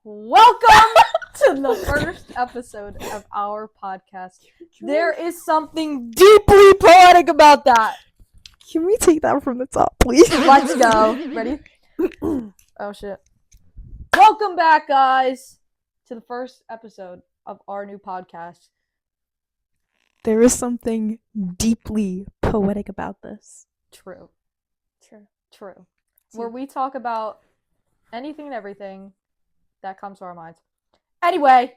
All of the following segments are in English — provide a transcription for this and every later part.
Welcome to the first episode of our podcast. There is something deeply poetic about that. Can we take that from the top, please? Let's go. Ready? Oh, shit. Welcome back, guys, to the first episode of our new podcast. There is something deeply poetic about this. True. True. Where we talk about anything and everything that comes to our minds. Anyway,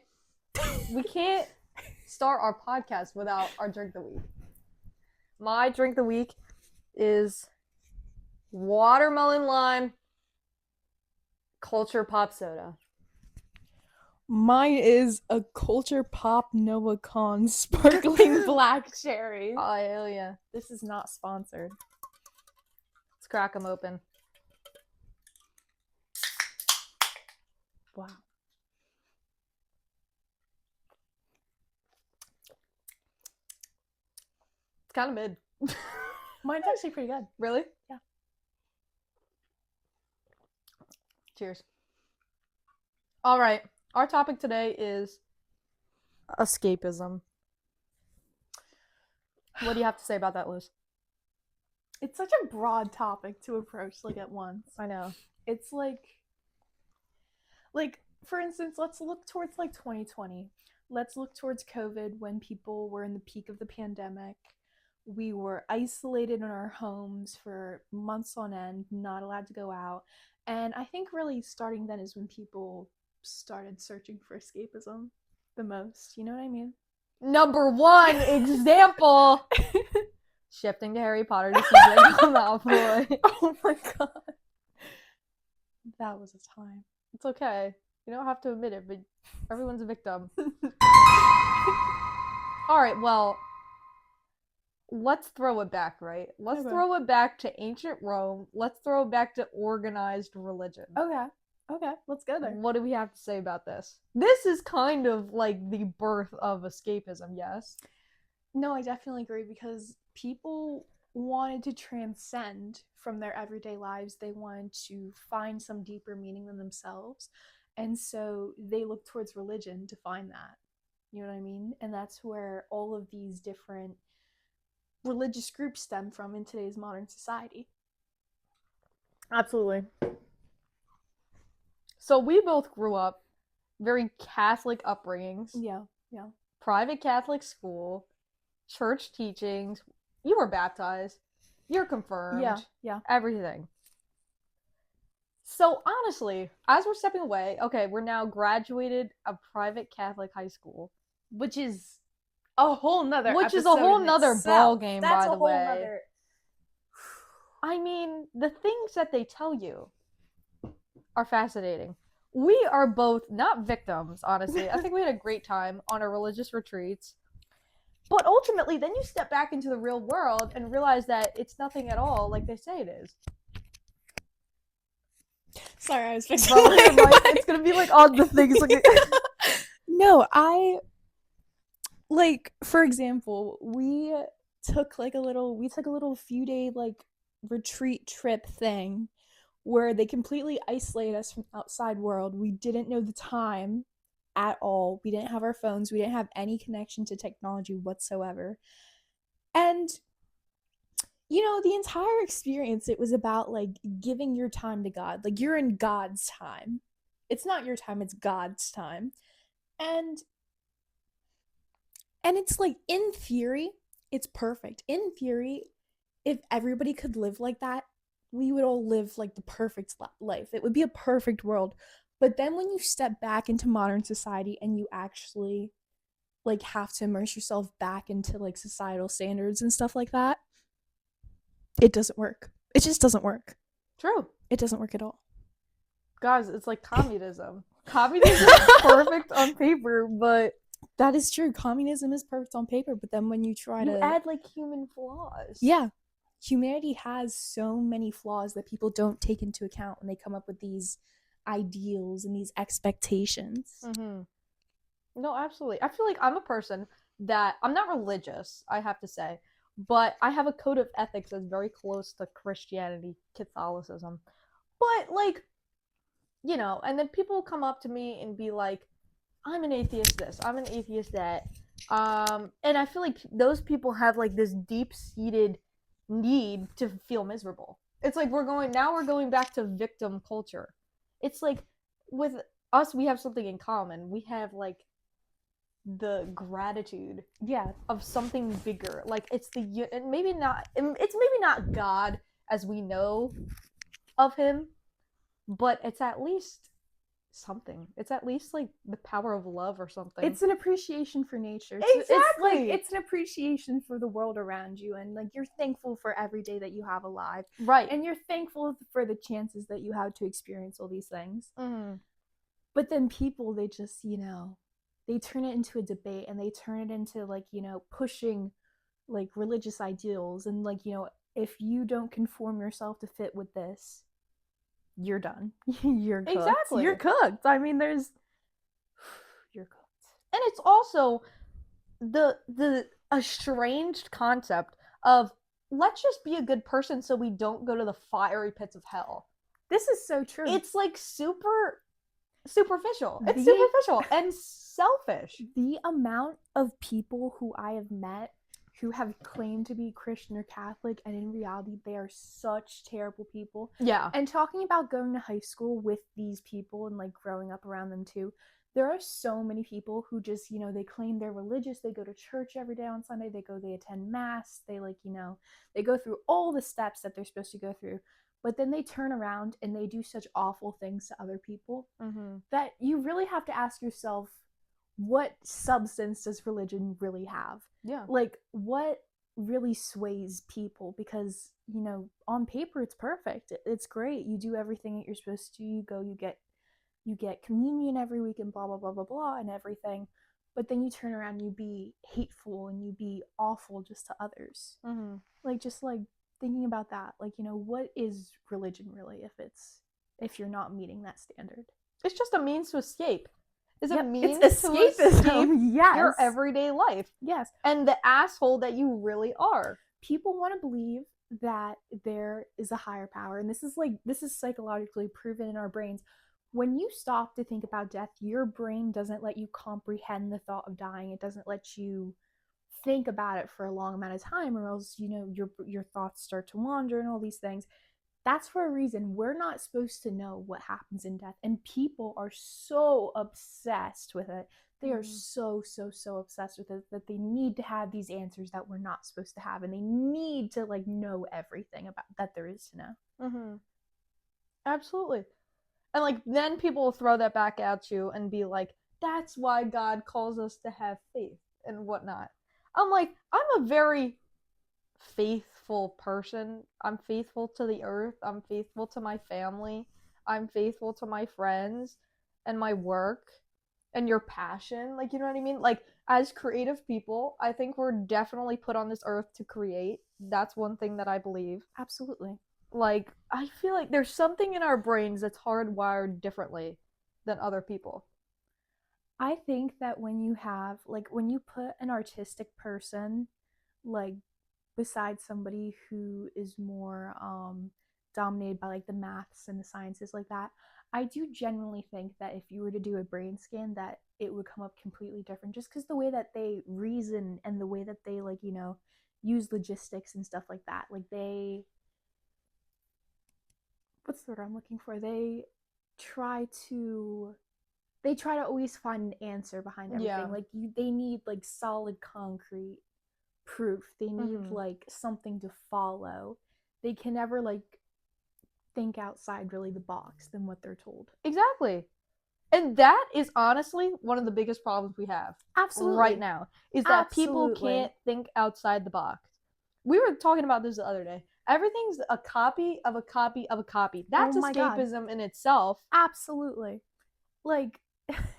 we can't start our podcast without our drink of the week. My drink of the week is watermelon lime culture pop soda. Mine is a Culture Pop Noah Con sparkling black cherry. Oh, hell yeah. This is not sponsored. Let's crack them open. Wow. It's kind of mid. Mine's actually pretty good. Really? Yeah. Cheers. All right. Our topic today is escapism. What do you have to say about that, Liz? It's such a broad topic to approach at once. I know. It's like for instance, let's look towards 2020. Let's look towards COVID when people were in the peak of the pandemic. We were isolated in our homes for months on end, not allowed to go out. And I think really starting then is when people started searching for escapism the most. You know what I mean? Number one example. Shifting to Harry Potter to see Draco Malfoy. Oh my god. That was a time. It's okay. You don't have to admit it, but everyone's a victim. Alright, well, let's throw it back, right? Let's throw it back to ancient Rome. Let's throw it back to organized religion. Okay, let's go there. What do we have to say about this? This is kind of like the birth of escapism, yes? No, I definitely agree because people wanted to transcend from their everyday lives. They wanted to find some deeper meaning in themselves. And so they looked towards religion to find that. You know what I mean? And that's where all of these different religious groups stem from in today's modern society. Absolutely. So we both grew up very Catholic upbringings. Yeah. Private Catholic school, church teachings. You were baptized. You're confirmed. Yeah. Everything. So honestly, as we're stepping away, okay, we're now graduated a private Catholic high school, which is a whole nother ball game, That's by the way. Nother... I mean, the things that they tell you are fascinating. We are both not victims, honestly. I think we had a great time on our religious retreats. But ultimately, then you step back into the real world and realize that it's nothing at all like they say it is. Sorry, I was fixing it's gonna be all the things. No, for example, we took a little few day retreat trip thing where they completely isolated us from outside world. We didn't know the time at all. We didn't have our phones. We didn't have any connection to technology whatsoever. And the entire experience, it was about giving your time to God. You're in God's time. It's not your time, it's God's time. And it's in theory, it's perfect. In theory, if everybody could live like that, we would all live the perfect life. It would be a perfect world. But then when you step back into modern society and you actually have to immerse yourself back into societal standards and stuff like that, it doesn't work. It just doesn't work. True. It doesn't work at all. Guys, it's like communism. Communism is perfect on paper, but... That is true. Communism is perfect on paper, but then when you try to... You add, human flaws. Yeah. Humanity has so many flaws that people don't take into account when they come up with these ideals and these expectations. Mm-hmm. No, absolutely. I feel like I'm a person that... I'm not religious, I have to say, but I have a code of ethics that's very close to Christianity, Catholicism. But, you know, and then people come up to me and be like, I'm an atheist this, I'm an atheist that. And I feel like those people have like this deep seated need to feel miserable. It's like we're going back to victim culture. It's like with us, we have something in common. We have like the gratitude Yeah, of something bigger. Like it's and maybe not, it's maybe not God as we know of him, but it's at least something. It's at least like the power of love or something. it's an appreciation for nature. Exactly. It's an appreciation for the world around you, and like you're thankful for every day that you have alive, Right. and you're thankful for the chances that you have to experience all these things. Mm. But then people, they just, they turn it into a debate, and they turn it into like, pushing like religious ideals, and like, if you don't conform yourself to fit with this, you're done. You're cooked. Exactly. You're cooked. I mean, you're cooked. And it's also the estranged concept of let's just be a good person so we don't go to the fiery pits of hell. This is so true. It's like superficial. It's The- superficial and selfish. The amount of people who I have met who have claimed to be Christian or Catholic, and in reality they are such terrible people. Yeah. And talking about going to high school with these people and like growing up around them too, there are so many people who just, they claim they're religious, they go to church every day on Sunday, they attend mass, they like, they go through all the steps that they're supposed to go through, but then they turn around and they do such awful things to other people that you really have to ask yourself, what substance does religion really have? Yeah. Like, what really sways people? Because, on paper it's perfect. It's great. You do everything that you're supposed to. You go, you get communion every week and blah, blah, blah, blah, blah, and everything. But then you turn around and you be hateful and you be awful just to others. Like, just like thinking about that. Like, what is religion really if you're not meeting that standard? It's just a means to escape. It's a means it's to escapism. escape Yes. your everyday life. Yes. And the asshole that you really are. People want to believe that there is a higher power, and this is psychologically proven in our brains. When you stop to think about death, your brain doesn't let you comprehend the thought of dying. It doesn't let you think about it for a long amount of time, or else your thoughts start to wander and all these things. That's for a reason. We're not supposed to know what happens in death, and people are so obsessed with it. They are so obsessed with it that they need to have these answers that we're not supposed to have, and they need to like know everything about that there is to know. Absolutely. And like then people will throw that back at you and be like, that's why God calls us to have faith and whatnot. I'm like, I'm a very faithful person. I'm faithful to the earth. I'm faithful to my family. I'm faithful to my friends and my work and your passion. Like, you know what I mean? Like, as creative people, I think we're definitely put on this earth to create. That's one thing that I believe. Absolutely. Like, I feel like there's something in our brains that's hardwired differently than other people. I think that when you put an artistic person like beside somebody who is more dominated by like the maths and the sciences like that, I do genuinely think that if you were to do a brain scan, that it would come up completely different, just because the way that they reason and the way that they like use logistics and stuff like that, like what's the word I'm looking for, they try to always find an answer behind everything. Yeah. Like they need like solid concrete proof. They need like something to follow. They can never like think outside really the box than what they're told. Exactly. And that is honestly one of the biggest problems we have right now, is that people can't think outside the box. We were talking about this the other day. Everything's a copy of a copy of a copy. That's escapism in itself. Absolutely. Like,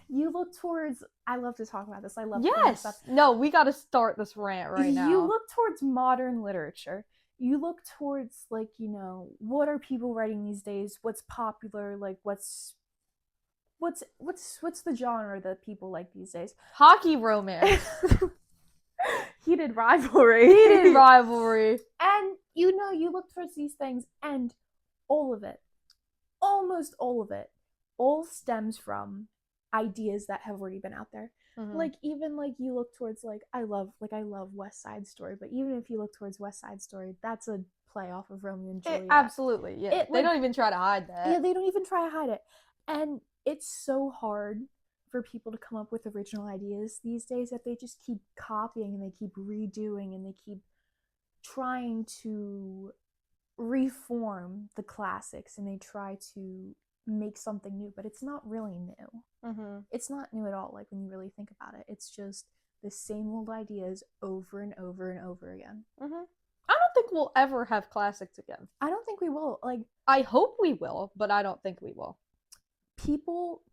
you look towards, I love to talk about this. I love this stuff. No, we got to start this rant right now. You look towards modern literature. You look towards like, what are people writing these days? What's popular? Like what's the genre that people like these days? Hockey romance. Heated rivalry. And you look towards these things, and all of it, almost all of it, all stems from ideas that have already been out there. Mhm. Like even like you look towards like I love West Side Story, but even if you look towards West Side Story, that's a play off of Romeo and Juliet. Absolutely, yeah. They don't even try to hide that. Yeah, they don't even try to hide it. And it's so hard for people to come up with original ideas these days that they just keep copying and they keep redoing and they keep trying to reform the classics and they try to make something new, but it's not really new. Mm-hmm. It's not new at all, like when you really think about it. It's just the same old ideas over and over and over again. Mm-hmm. I don't think we'll ever have classics again. I don't think we will. Like, I hope we will, but I don't think we will. People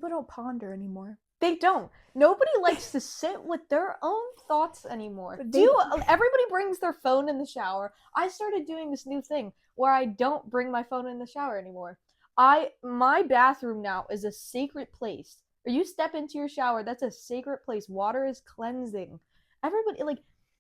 don't ponder anymore. They don't. Nobody likes to sit with their own thoughts anymore. Everybody brings their phone in the shower. I started doing this new thing where I don't bring my phone in the shower anymore. My bathroom now is a sacred place. Or you step into your shower, that's a sacred place. Water is cleansing. Everybody, like,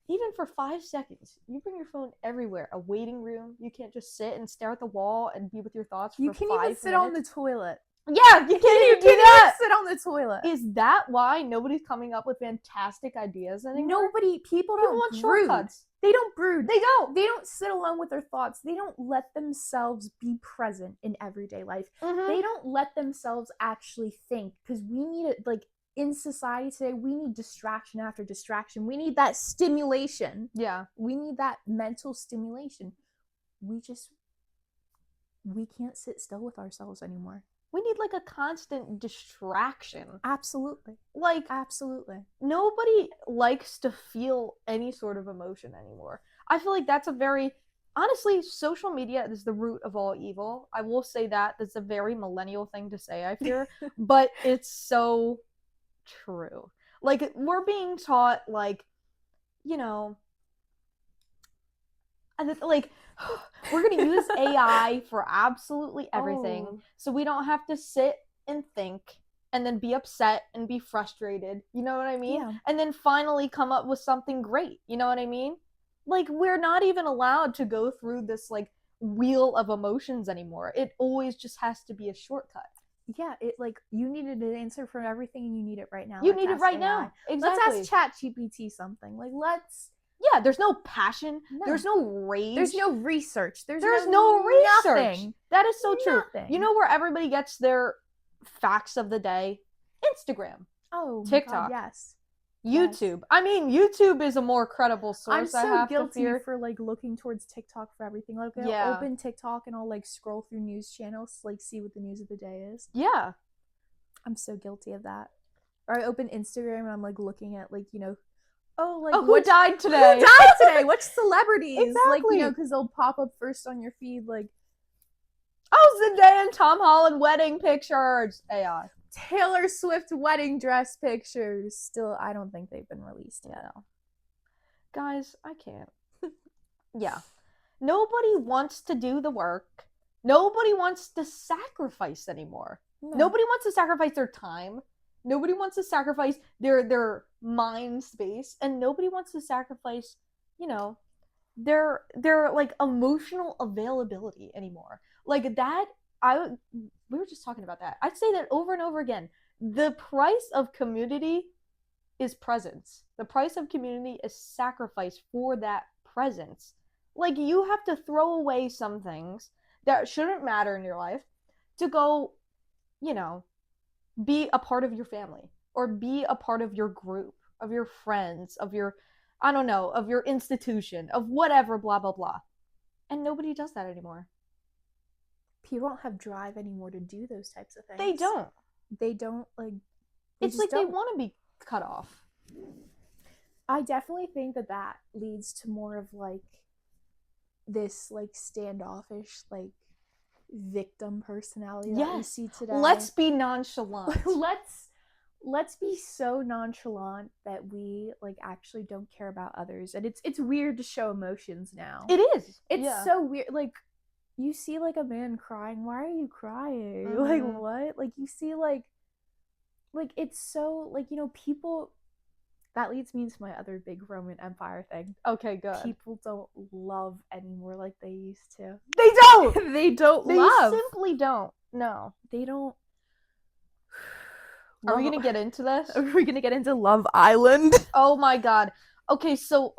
even for 5 seconds, you bring your phone everywhere. A waiting room, you can't just sit and stare at the wall and be with your thoughts for 5 minutes. You can even sit on the toilet. Yeah, you can't even do that. Sit on the toilet. Is that why nobody's coming up with fantastic ideas anymore? People don't want brood. shortcuts. They don't brood. They don't. They don't sit alone with their thoughts. They don't let themselves be present in everyday life. Mm-hmm. They don't let themselves actually think, because we need it, like, in society today, we need distraction after distraction. We need that stimulation. Yeah. We need that mental stimulation. We can't sit still with ourselves anymore. We need like a constant distraction. Absolutely. Like, absolutely. Nobody likes to feel any sort of emotion anymore. I feel like that's honestly, social media is the root of all evil. I will say that. That's a very millennial thing to say, I fear. But it's so true. Like, we're being taught, like, like, we're going to use AI for absolutely everything. Oh. So we don't have to sit and think and then be upset and be frustrated. You know what I mean? Yeah. And then finally come up with something great. You know what I mean? Like, we're not even allowed to go through this, like, wheel of emotions anymore. It always just has to be a shortcut. Yeah, you needed an answer for everything and you need it right now. You need it right now. Exactly. Let's ask ChatGPT something. Like, yeah, there's no passion. No. There's no rage. There's no research. There's no research. Nothing. That is so true. Nothing. You know where everybody gets their facts of the day? Instagram. Oh, TikTok. God, yes. YouTube. Yes. I mean, YouTube is a more credible source. I'm so guilty for like looking towards TikTok for everything. Like, I'll open TikTok and I'll like scroll through news channels to like see what the news of the day is. Yeah. I'm so guilty of that. Or I open Instagram and I'm like looking at like, who died today? Who died today? Which celebrities? Exactly. Like, because they'll pop up first on your feed, like, Zendaya and Tom Holland wedding pictures. AI. Taylor Swift wedding dress pictures. Still, I don't think they've been released yet. No. Guys, I can't. Yeah. Nobody wants to do the work. Nobody wants to sacrifice anymore. No. Nobody wants to sacrifice their time. Nobody wants to sacrifice their mind space, and nobody wants to sacrifice, their like emotional availability anymore. Like that, we were just talking about that. I'd say that over and over again. The price of community is presence. The price of community is sacrifice for that presence. Like, you have to throw away some things that shouldn't matter in your life to go, be a part of your family or be a part of your group, of your friends, of your, I don't know, of your institution, of whatever, blah, blah, blah. And nobody does that anymore. People don't have drive anymore to do those types of things. They don't. They don't, like... It's like they want to be cut off. I definitely think that leads to more of, like, this, like, standoffish, like, victim personality that we see today. Let's be nonchalant. Let's be so nonchalant that we like actually don't care about others. And it's weird to show emotions now. It is. It's so weird. Like, you see like a man crying, why are you crying? Mm-hmm. Like, what? Like, you see like it's so like, people, that leads me into my other big Roman Empire thing. Okay, good. People don't love anymore like they used to. They don't. They don't They love. simply don't. No. They don't. Are we gonna get into this? Are we gonna get into Love Island? Oh my god. Okay, so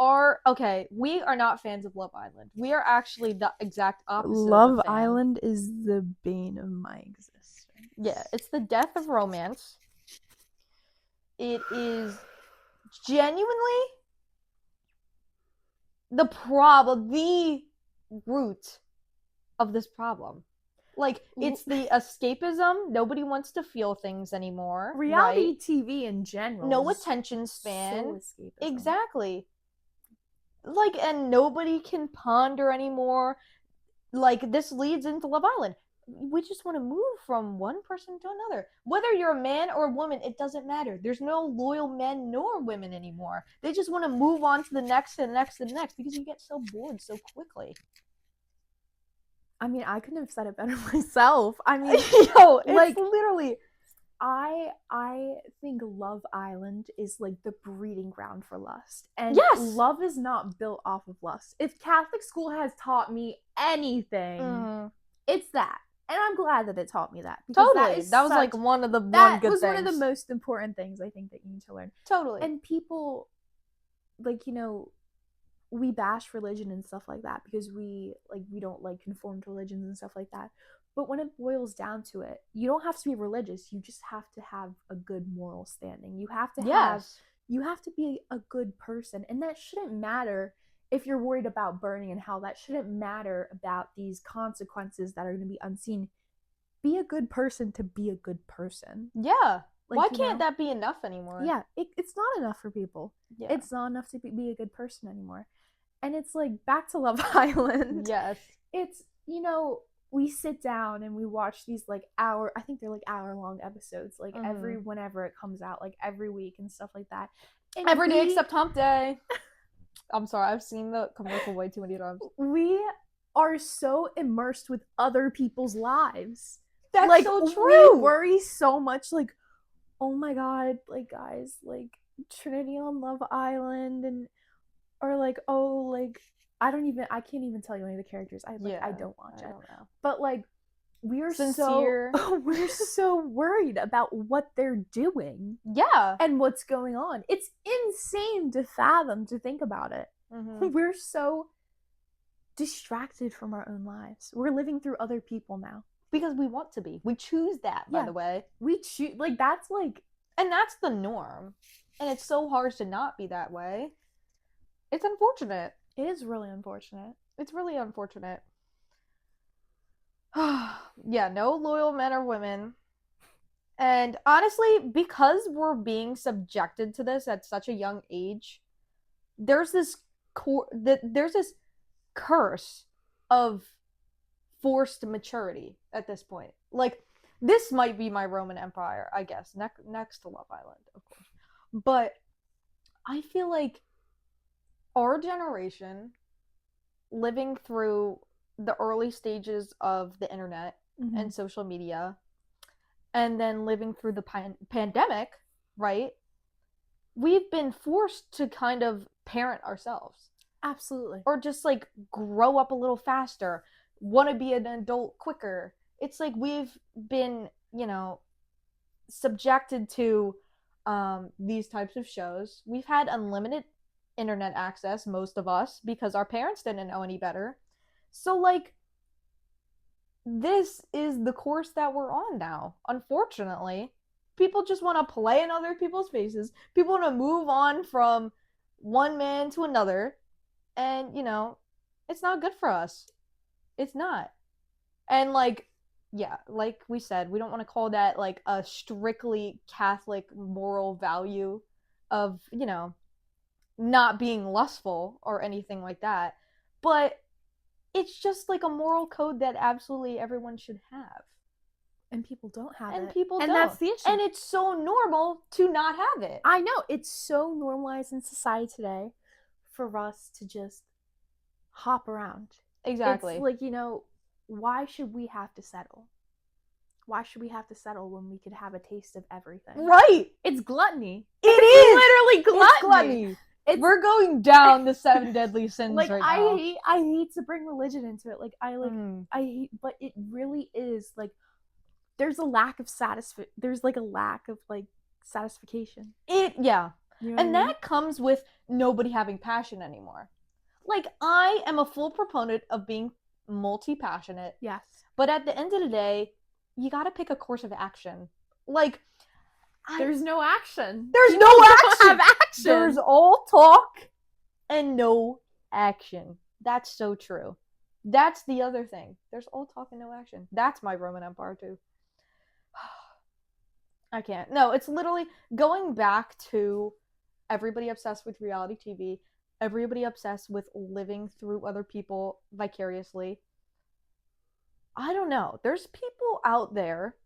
we are not fans of Love Island. We are actually the exact opposite. Love of a fan. Island is the bane of my existence. Yeah, it's the death of romance. It is genuinely the root of this problem. Like, it's the escapism. Nobody wants to feel things anymore. Reality right? TV in general. No attention span. So escapism. Exactly. Like, and nobody can ponder anymore. Like, this leads into Love Island. We just want to move from one person to another. Whether you're a man or a woman, it doesn't matter. There's no loyal men nor women anymore. They just want to move on to the next and next and next because you get so bored so quickly. I mean, I couldn't have said it better myself. I mean, yo, it's like literally. I think Love Island is like the breeding ground for lust. And yes, love is not built off of lust. If Catholic school has taught me anything, it's that. And I'm glad that it taught me that. Totally. That was like one of the good things. One of the most important things I think that you need to learn. Totally. And people, like, you know, we bash religion and stuff like that because we don't like conform to religions and stuff like that. But when it boils down to it, you don't have to be religious. You just have to have a good moral standing. You have to be a good person. And that shouldn't matter if you're worried about burning in hell. That shouldn't matter about these consequences that are going to be unseen. Be a good person to be a good person. Yeah. Like, why can't that be enough anymore? Yeah, it's not enough for people. Yeah. It's not enough to be a good person anymore. And it's like, back to Love Island. Yes. It's, you know, we sit down and we watch these like I think they're like hour-long episodes, like whenever it comes out, like every week and stuff like that. And every day except hump day. I'm sorry, I've seen the commercial way too many times. We are so immersed with other people's lives. That's like, so true. We worry so much, like, oh my god, like, guys, like, Trinity on Love Island, and or like, oh, like, I can't even tell you any of the characters. I don't watch it. Don't know. But like, we're sincere. We're so worried about what they're doing. Yeah. And what's going on. It's insane to fathom, to think about it. We're so distracted from our own lives. We're living through other people now. Because we want to be. We choose that, by the way. We choose, like, that's like... And that's the norm. And it's so hard to not be that way. It's unfortunate. It is really unfortunate. It's really unfortunate. Yeah, no loyal men or women. And honestly, because we're being subjected to this at such a young age, there's this curse of forced maturity at this point. Like, this might be my Roman Empire, I guess, next to Love Island, of course. But I feel like our generation, living through the early stages of the internet and social media, and then living through the pandemic, right? We've been forced to kind of parent ourselves. Absolutely. Or just, like, grow up a little faster, want to be an adult quicker. It's like we've been, you know, subjected to these types of shows. We've had unlimited internet access, most of us, because our parents didn't know any better. So, like, this is the course that we're on now, unfortunately. People just want to play in other people's faces. People want to move on from one man to another. And, you know, it's not good for us. It's not. And, like, yeah, like we said, we don't want to call that, like, a strictly Catholic moral value of, you know, not being lustful or anything like that. But it's just, like, a moral code that absolutely everyone should have. And people don't have it. And people don't. And that's the issue. And it's so normal to not have it. I know. It's so normalized in society today for us to just hop around. Exactly. It's like, you know, why should we have to settle? why should we have to settle when we could have a taste of everything? Right. It's gluttony. It's literally gluttony. It's gluttony. We're going down the 7 deadly sins like right now. I hate to bring religion into it. Like I hate, but it really is like there's a lack of there's like a lack of like satisfaction. Yeah. You know what I mean? that comes with nobody having passion anymore. Like, I am a full proponent of being multi-passionate. Yes. But at the end of the day, you gotta pick a course of action. Like, there's no action. There's People no don't have action. There's all talk and no action. That's so true. That's the other thing. There's all talk and no action. That's my Roman Empire too. I can't. No, it's literally going back to everybody obsessed with reality TV, everybody obsessed with living through other people vicariously. I don't know. There's people out there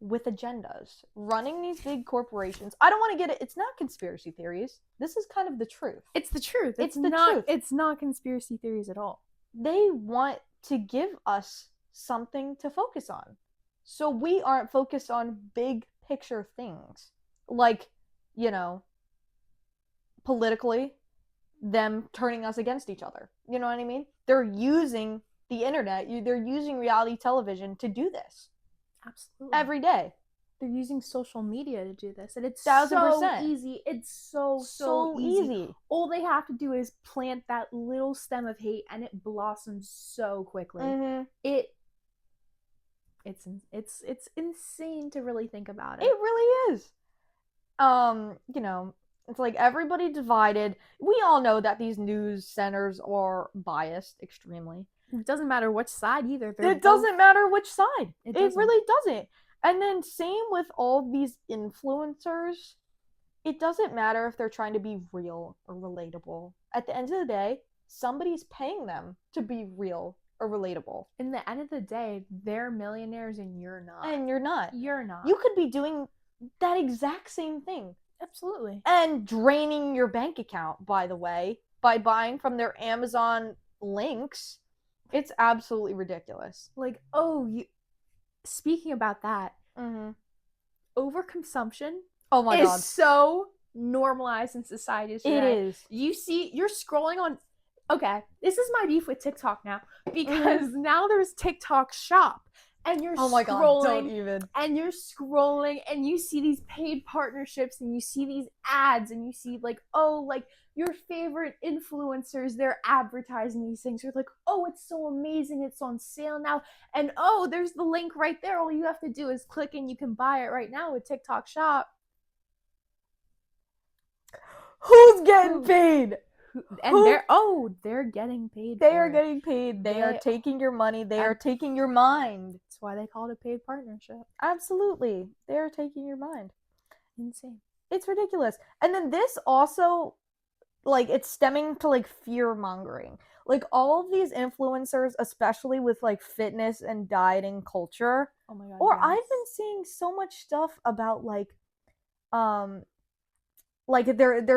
with agendas running these big corporations. I don't want to get it. It's not conspiracy theories. This is kind of the truth. It's the truth. It's the truth. It's not conspiracy theories at all. They want to give us something to focus on. So we aren't focused on big picture things. Like, you know, politically, them turning us against each other. You know what I mean? They're using the internet. They're using reality television to do this. Absolutely. Every day. They're using social media to do this. And it's 1000%. so easy. It's so easy. All they have to do is plant that little stem of hate and it blossoms so quickly. Mm-hmm. It's insane to really think about it. It really is. You know, it's like everybody divided. We all know that these news centers are biased extremely. It doesn't matter which side either. It doesn't matter which side. It really doesn't. And then same with all these influencers. It doesn't matter if they're trying to be real or relatable. At the end of the day, somebody's paying them to be real or relatable. In the end of the day, they're millionaires and you're not. And you're not. You're not. You could be doing that exact same thing. Absolutely. And draining your bank account, by the way, by buying from their Amazon links. It's absolutely ridiculous. Like, speaking about that, overconsumption is so normalized in society today. It is. You're scrolling on. Okay, this is my beef with TikTok now because now there's TikTok Shop. And you're scrolling, God, don't even. And you're scrolling and you see these paid partnerships and you see these ads and you see like, your favorite influencers, they're advertising these things. You're like, it's so amazing. It's on sale now. And there's the link right there. All you have to do is click and you can buy it right now with TikTok Shop. Who's getting paid? And they're getting paid. They are getting paid. They are taking your money. They are taking your mind. That's why they call it a paid partnership. Absolutely. They are taking your mind. Insane. It's ridiculous. And then this also, like, it's stemming to, like, fear-mongering. Like, all of these influencers, especially with, like, fitness and dieting culture. Oh my God. Or yes. I've been seeing so much stuff about, like they're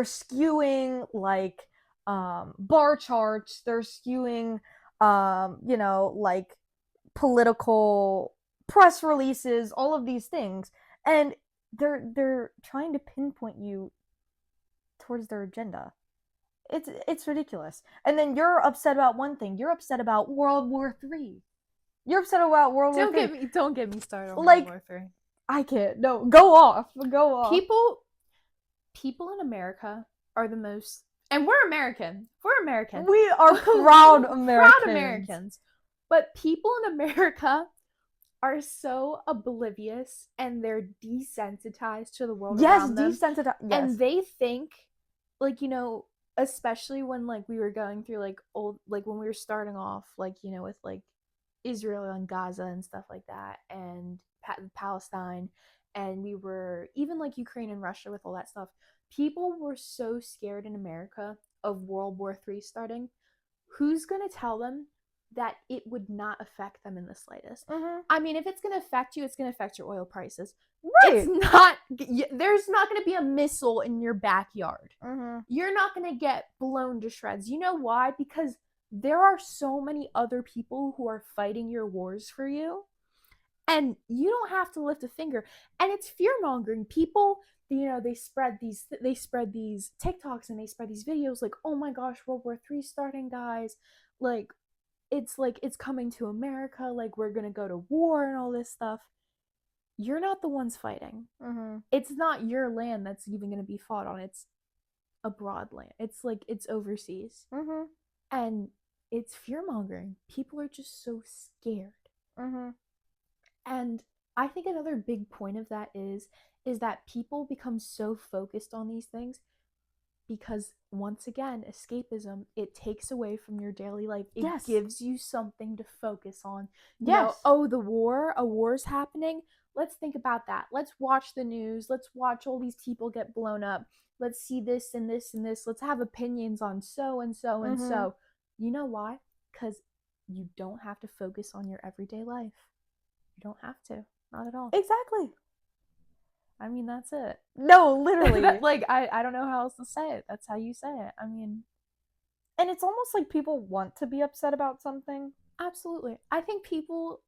skewing, like, bar charts, they're skewing, like political press releases, all of these things, and they're trying to pinpoint you towards their agenda. It's ridiculous. And then you're upset about one thing. You're upset about World War III. You're upset about World War III. Don't get me started on like, World War III. I can't. No, go off. People in America are the most. And we're American. We're American. We are proud Americans. Proud Americans. But people in America are so oblivious and they're desensitized to the world around them. Desensitized. Yes. And they think, like, especially when, like, we were going through, like, when we were starting off, like, with, like, Israel and Gaza and stuff like that, and Palestine, and we were, even, like, Ukraine and Russia with all that stuff. People were so scared in America of World War III starting. Who's going to tell them that it would not affect them in the slightest? Mm-hmm. I mean, if it's going to affect you, it's going to affect your oil prices. Right. There's not going to be a missile in your backyard. Mm-hmm. You're not going to get blown to shreds. You know why? Because there are so many other people who are fighting your wars for you. And you don't have to lift a finger. And it's fear mongering. People, they spread these TikToks and they spread these videos like, oh my gosh, World War III starting, guys. Like it's coming to America, like we're gonna go to war and all this stuff. You're not the ones fighting. Mm-hmm. It's not your land that's even gonna be fought on. It's abroad land. It's like it's overseas. Mm-hmm. And it's fear mongering. People are just so scared. Mm-hmm. And I think another big point of that is that people become so focused on these things because once again, escapism, it takes away from your daily life. It Yes. gives you something to focus on. Yes. Oh, a war's happening. Let's think about that. Let's watch the news. Let's watch all these people get blown up. Let's see this and this and this. Let's have opinions on so and so and so. You know why? Because you don't have to focus on your everyday life. You don't have to. Not at all. Exactly. I mean, that's it. No, literally. Like, I don't know how else to say it. That's how you say it. I mean, and it's almost like people want to be upset about something. absolutely. I think people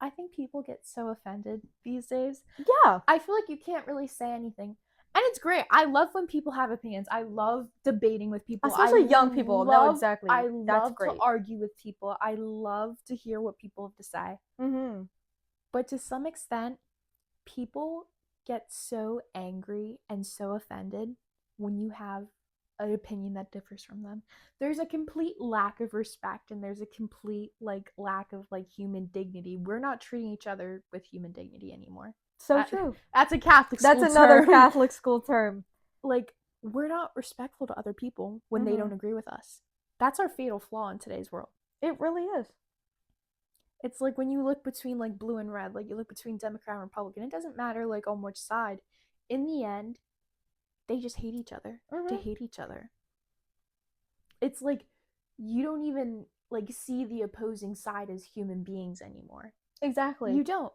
get so offended these days. Yeah. I feel like you can't really say anything. And it's great. I love when people have opinions. I love debating with people. Especially young people. No, exactly. I That's love great. to argue with people. I love to hear what people have to say. Mm-hmm. But to some extent, people get so angry and so offended when you have an opinion that differs from them. There's a complete lack of respect and there's a complete lack of human dignity. We're not treating each other with human dignity anymore. So true. That's a Catholic school That's another term. Catholic school term. We're not respectful to other people when they don't agree with us. That's our fatal flaw in today's world. It really is. It's like when you look between blue and red, you look between Democrat and Republican, it doesn't matter on which side. In the end, they just hate each other. They hate each other. It's like you don't even see the opposing side as human beings anymore. Exactly. You don't.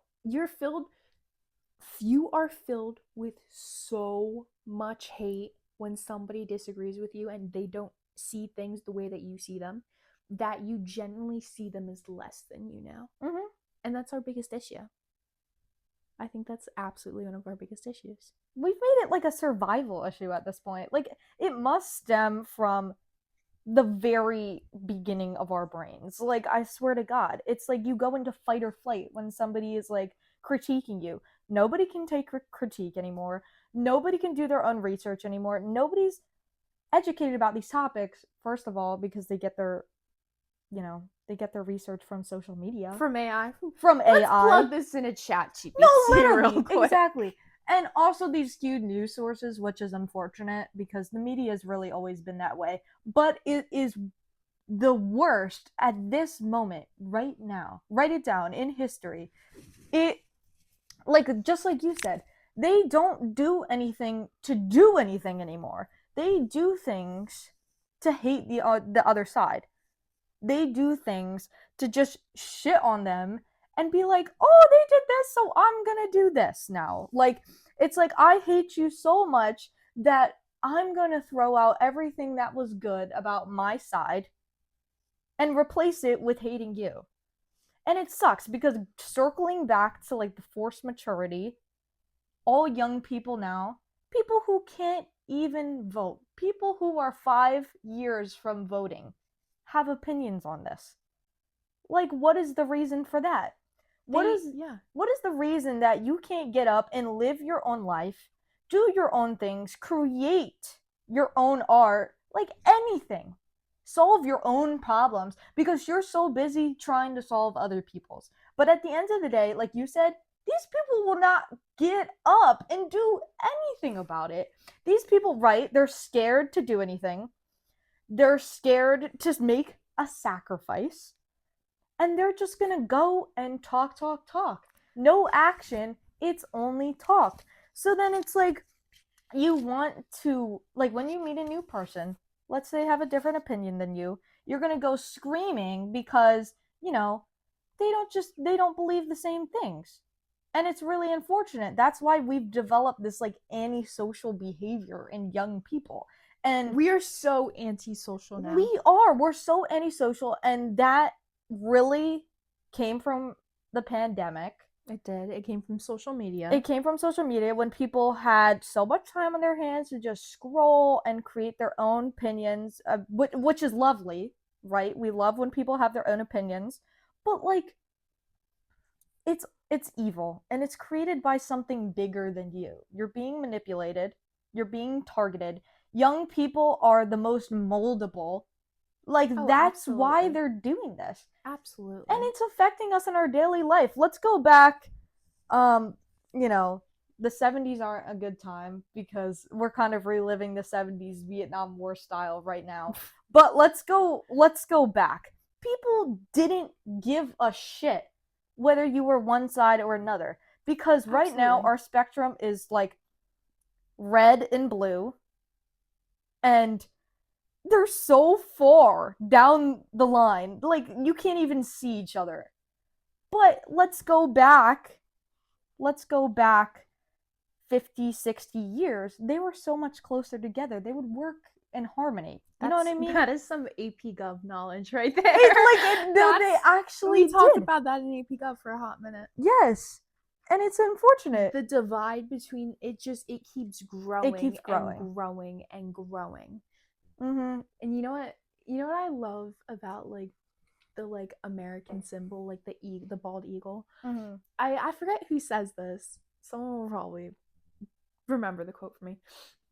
You are filled with so much hate when somebody disagrees with you and they don't see things the way that you see them, that you genuinely see them as less than you now. Mm-hmm. And that's our biggest issue. I think that's absolutely one of our biggest issues. We've made it a survival issue at this point. It must stem from the very beginning of our brains. I swear to God, it's you go into fight or flight when somebody is critiquing you. Nobody can take critique anymore. Nobody can do their own research anymore. Nobody's educated about these topics, first of all, because they get their research from social media. From AI. Let's plug this in a chat GPT. No, literally. Exactly. And also these skewed news sources, which is unfortunate because the media has really always been that way. But it is the worst at this moment, right now. Write it down in history. Just like you said, they don't do anything to do anything anymore. They do things to hate the other side. They do things to just shit on them and be like, oh, they did this, so I'm gonna do this now. It's I hate you so much that I'm gonna throw out everything that was good about my side and replace it with hating you. And it sucks because circling back to the forced maturity, all young people now, people who can't even vote, people who are 5 years from voting, have opinions on this. What is the reason for that? What is the reason that you can't get up and live your own life, do your own things, create your own art, anything? Solve your own problems because you're so busy trying to solve other people's. But at the end of the day, like you said, these people will not get up and do anything about it. These people, right, they're scared to do anything. They're scared to make a sacrifice. And they're just gonna go and talk. No action, it's only talk. So then it's you want to, when you meet a new person, let's say they have a different opinion than you, you're gonna go screaming because, they don't believe the same things. And it's really unfortunate. That's why we've developed this antisocial behavior in young people. And we are so antisocial now. We're so antisocial, and that really came from the pandemic. It did. It came from social media. It came from social media when people had so much time on their hands to just scroll and create their own opinions, which is lovely, right? We love when people have their own opinions, but like it's evil and it's created by something bigger than you. You're being manipulated, you're being targeted. Young people are the most moldable. Like that's why absolutely. they're doing this. Absolutely. And it's affecting us in our daily life. Let's go back you know, the 70s aren't a good time because we're kind of reliving the 70s Vietnam War style right now. But let's go back. People didn't give a shit whether you were one side or another because right now Absolutely. our spectrum is like red and blue and they're so far down the line. Like you can't even see each other. But let's go back 50, 60 years. They were so much closer together. They would work in harmony. You know what I mean? That is some AP Gov knowledge right there. They actually we talked did. about that in AP Gov for a hot minute. Yes. And it's unfortunate. The divide between it keeps growing. It keeps growing. And growing and growing. Mm-hmm. And you know what I love about like the like American symbol, like the bald eagle. Mm-hmm. I forget who says this. Someone will probably remember the quote for me.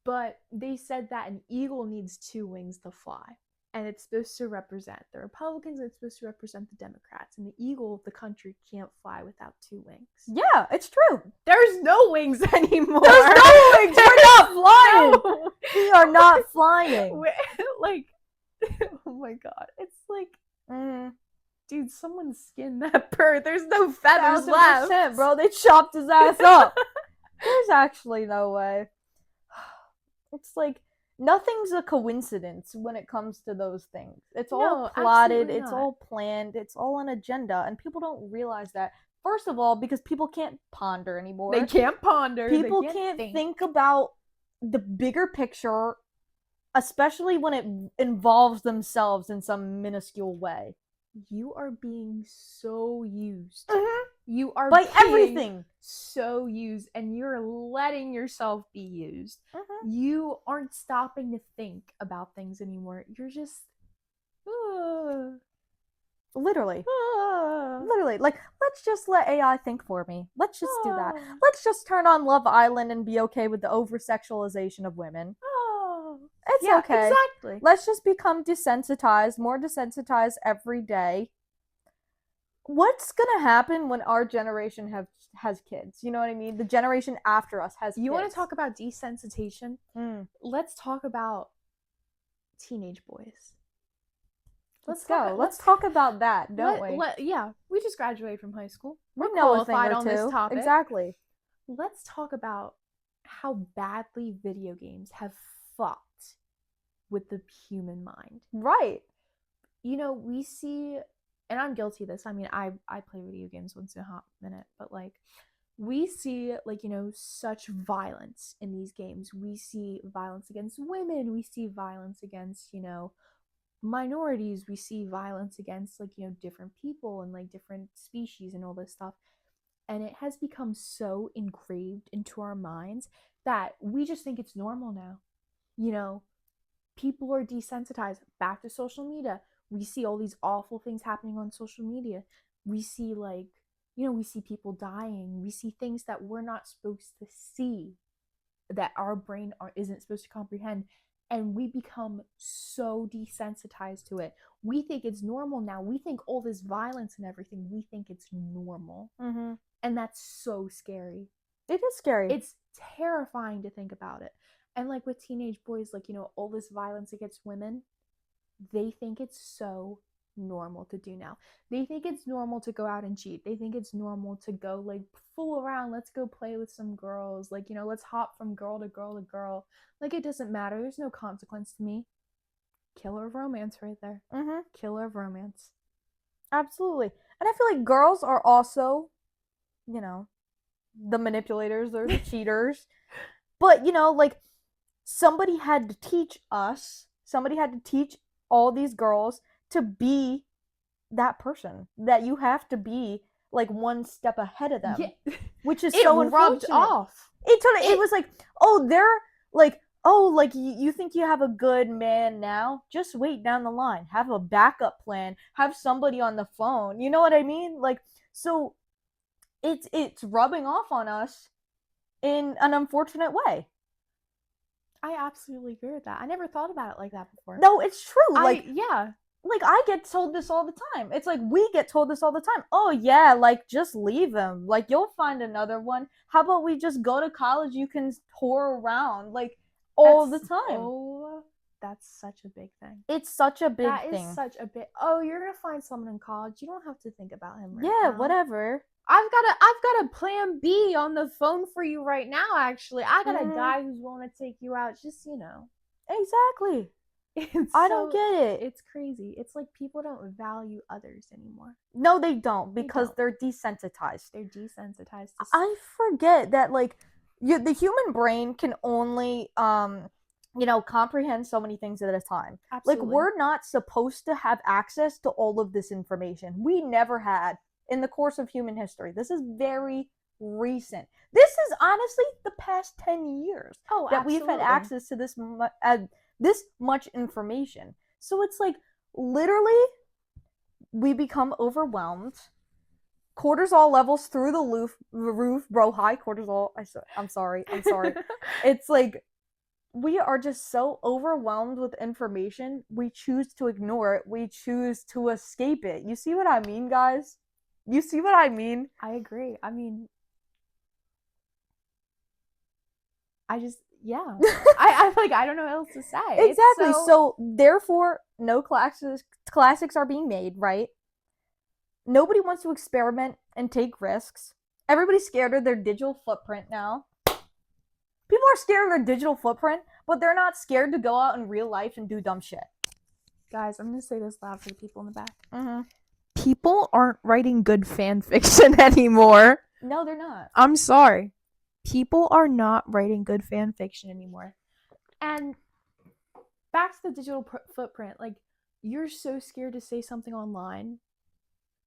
But they said that an eagle needs two wings to fly. And it's supposed to represent the Republicans, and it's supposed to represent the Democrats. And the eagle, the country, can't fly without two wings. Yeah, it's true. There's no wings anymore. There's no wings. We're not flying. No. We are not flying. Like, oh my God. It's like, dude, someone skinned that bird. There's no feathers left. Bro, they chopped his ass up. There's actually no way. It's like nothing's a coincidence when it comes to those things. It's all plotted, it's all planned, it's all an agenda, and people don't realize that. First of all, because people can't ponder anymore. They can't ponder. People can't think about the bigger picture, especially when it involves themselves in some minuscule way. You are being so used. Mm-hmm. You are by everything. So used, and you're letting yourself be used. Mm-hmm. You aren't stopping to think about things anymore. You're just literally. Like, let's just let AI think for me. Let's just do that. Let's just turn on Love Island and be okay with the over-sexualization of women. It's okay. Exactly. Let's just become desensitized, more desensitized every day. What's gonna happen when our generation has kids? You know what I mean? The generation after us has kids. You want to talk about desensitization? Let's talk about teenage boys. Let's go. Let's talk about that, don't we? Yeah, we just graduated from high school. We're qualified on this topic. Exactly. Let's talk about how badly video games have fucked with the human mind. Right. You know, we see, and I'm guilty of this. I mean, I play video games once in a hot minute, but like we see like, you know, such violence in these games. We see violence against women. We see violence against, you know, minorities. We see violence against like, you know, different people and like different species and all this stuff. And it has become so engraved into our minds that we just think it's normal now. You know, people are desensitized. Back to social media. We see all these awful things happening on social media. We see like, you know, we see people dying. We see things that we're not supposed to see, that our brain isn't supposed to comprehend. And we become so desensitized to it. We think it's normal now. We think all this violence and everything, we think it's normal. Mm-hmm. And that's so scary. It is scary. It's terrifying to think about it. And like with teenage boys, like, you know, all this violence against women, they think it's so normal to do now. They think it's normal to go out and cheat. They think it's normal to go like fool around. Let's go play with some girls. Like, you know, let's hop from girl to girl to girl. Like, it doesn't matter. There's no consequence to me. Killer of romance right there. Mm-hmm. Killer of romance. Absolutely. And I feel like girls are also, you know, the manipulators or the cheaters. But, you know, like somebody had to teach us, somebody had to teach all these girls to be that person, that you have to be like one step ahead of them, which is it so rubbed unfortunate. off. It was like, oh, they're like, oh, like you think you have a good man now? Just wait down the line. Have a backup plan. Have somebody on the phone. You know what I mean? Like, so it's rubbing off on us in an unfortunate way. I absolutely agree with that. I never thought about it like that before. No, it's true. Like I get told this all the time. It's like we get told this all the time. Oh yeah, like just leave him. Like you'll find another one. How about we just go to college? You can tour around like all the time. Oh, that's such a big thing. It's such a big thing. That is such a big. Oh, you're gonna find someone in college. You don't have to think about him right now. Yeah, whatever. I've got a plan B on the phone for you right now. Actually, I got a guy who's willing to take you out. Just Exactly. I don't get it. It's crazy. It's like people don't value others anymore. No, they don't because they're desensitized. They're desensitized. I forget that like the human brain can only comprehend so many things at a time. Absolutely. Like we're not supposed to have access to all of this information. We never had in the course of human history. This is very recent. This is honestly the past 10 years that we've had access to this much information. So it's like literally we become overwhelmed. Cortisol levels through the roof, bro. High cortisol. I'm sorry. It's like we are just so overwhelmed with information. We choose to ignore it. We choose to escape it. You see what I mean, guys? You see what I mean? I agree. I mean, I just I don't know what else to say. Exactly. So therefore, no classics are being made, right? Nobody wants to experiment and take risks. Everybody's scared of their digital footprint now. People are scared of their digital footprint, but they're not scared to go out in real life and do dumb shit. Guys, I'm gonna say this loud for the people in the back. Mm-hmm. People aren't writing good fan fiction anymore. No, they're not. I'm sorry. People are not writing good fan fiction anymore. And back to the digital footprint, like you're so scared to say something online,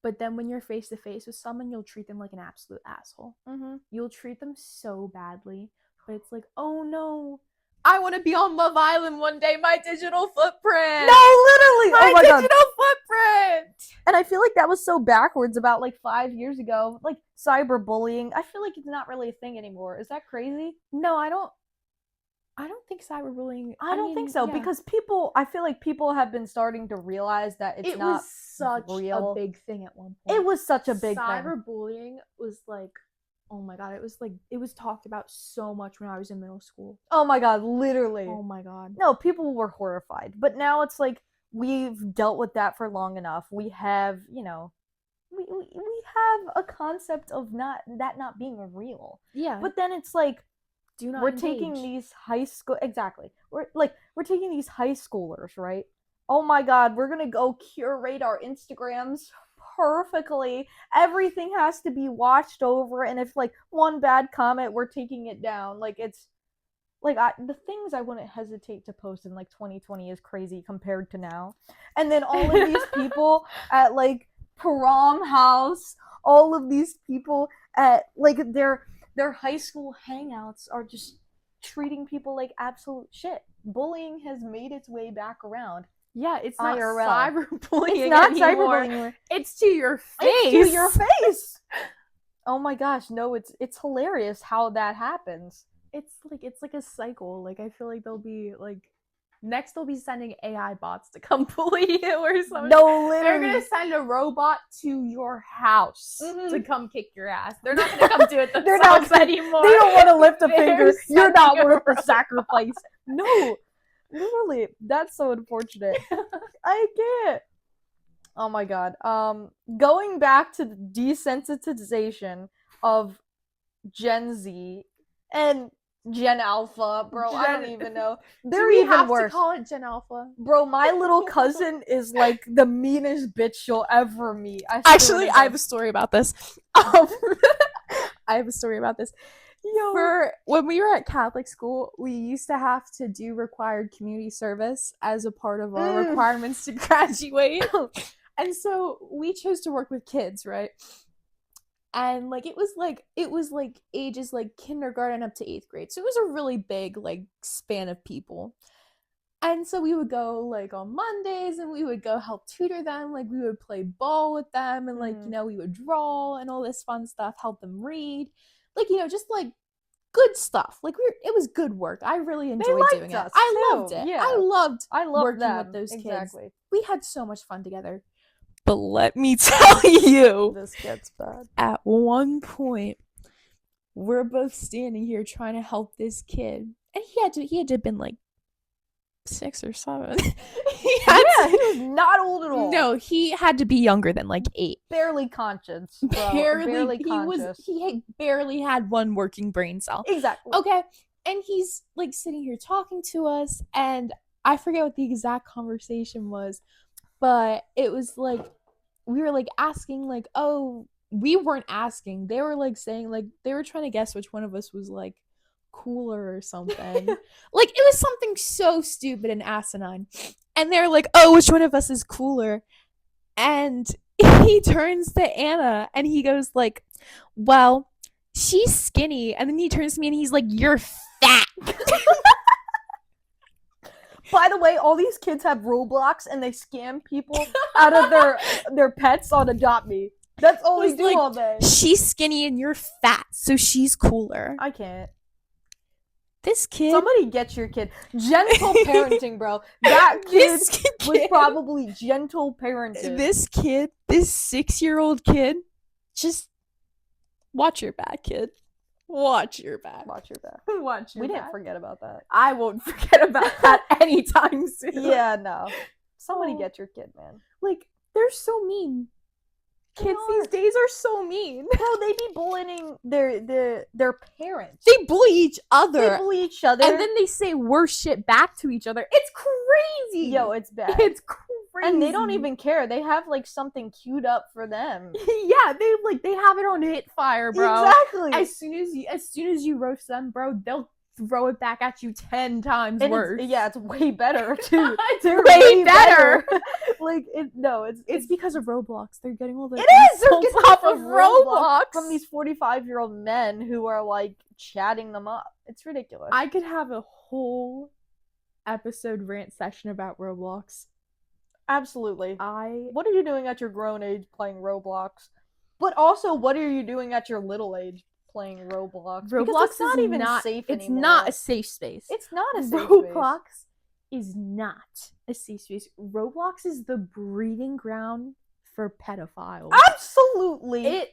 but then when you're face to face with someone, you'll treat them like an absolute asshole. Mm-hmm. You'll treat them so badly, but it's like, oh no, I want to be on Love Island one day. My digital footprint. No, literally. My digital footprint. And I feel like that was so backwards about like 5 years ago. Like cyberbullying. I feel like it's not really a thing anymore. Is that crazy? No, I don't think cyberbullying. I don't think so because I feel like people have been starting to realize that it was such real. a big thing at one point. It was such a big thing. Cyberbullying was like, oh my god, it was talked about so much when I was in middle school. Oh my god, literally. Oh my god. No, people were horrified. But now it's like we've dealt with that for long enough. We have, we have a concept of not being real. Yeah. But then it's like we're taking these high school we're taking these high schoolers, right? Oh my god, we're gonna go curate our Instagrams perfectly. Everything has to be watched over, and if like one bad comment, we're taking it down. Like it's like the things I wouldn't hesitate to post in like 2020 is crazy compared to now. And then all of these people at like prom house, all of these people at like their high school hangouts are just treating people like absolute shit. Bullying has made its way back around. Yeah, it's not IRL. Cyberbullying It's not anymore. Cyberbullying anymore. It's to your face. It's to your face. Oh my gosh, no, it's hilarious how that happens. It's like a cycle. Like I feel like they'll be sending AI bots to come bully you or something. No, literally. They're gonna send a robot to your house to come kick your ass. They're not gonna come do it themselves anymore. They don't want to lift a finger. You're not worth the sacrifice. No. Literally, that's so unfortunate. I can't. Oh my god. Going back to the desensitization of Gen Z and Gen Alpha, bro. I don't even know. They're even worse. To call it Gen Alpha, bro. My little cousin is like the meanest bitch you'll ever meet. Actually, I have a story about this. For when we were at Catholic school, we used to have to do required community service as a part of our requirements to graduate. And so we chose to work with kids, right? And like it was like ages like kindergarten up to 8th grade, so it was a really big like span of people. And so we would go like on Mondays and we would go help tutor them. Like we would play ball with them and like, we would draw and all this fun stuff, help them read. Like, just like good stuff. Like it was good work. I really enjoyed doing it. I loved it. Yeah. I loved working them. with those kids. We had so much fun together. But let me tell you, this gets bad. At one point, we're both standing here trying to help this kid. And he had to have been like 6 or 7. He was not old at all. No, he had to be younger than like 8. Barely conscious, bro. Barely conscious. He barely had one working brain cell. Exactly. Okay, and he's like sitting here talking to us, and I forget what the exact conversation was, but it was like we were like asking like, oh, we weren't asking. They were like saying like they were trying to guess which one of us was like cooler or something. Like it was something so stupid and asinine. And they're like, oh, which one of us is cooler? And he turns to Anna and he goes like, well, she's skinny. And then he turns to me and he's like, you're fat. By the way, all these kids have Roblox and they scam people out of their pets on Adopt Me. That's all they do like, all day. She's skinny and you're fat, so she's cooler. I can't. This kid. Somebody get your kid. Gentle parenting, bro. That kid was probably gentle parenting. This 6-year-old kid, just watch your back, kid. Watch your back. Watch your back. Watch your back. We back. didn't forget about that. I won't forget about that anytime soon. Yeah, no. Somebody get your kid, man. Like, they're so mean. Kids these days are so mean. Bro, they be bullying their parents. They bully each other. And then they say worse shit back to each other. It's crazy. Yo, it's bad. It's crazy. And they don't even care. They have like something queued up for them. Yeah, they have it on hit fire, bro. Exactly. As soon as you roast them, bro, they'll throw it back at you 10 times worse. It's way better too. It's way better. Like it's because of Roblox. They're getting all the They're getting off of Roblox from these 45-year-old men who are like chatting them up. It's ridiculous. I could have a whole episode rant session about Roblox. Absolutely. What are you doing at your grown age playing Roblox? But also, what are you doing at your little age playing Roblox? Roblox it's not even safe anymore. It's not a safe space. It's not a safe space. Roblox is not a safe space. Roblox is the breeding ground for pedophiles. Absolutely.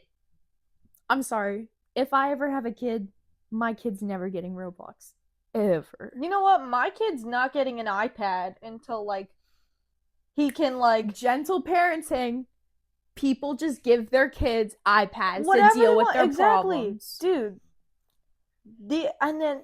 I'm sorry. If I ever have a kid, my kid's never getting Roblox. Ever. You know what? My kid's not getting an iPad until like he can like gentle parenting. People just give their kids iPads to deal with their problems. Dude. And then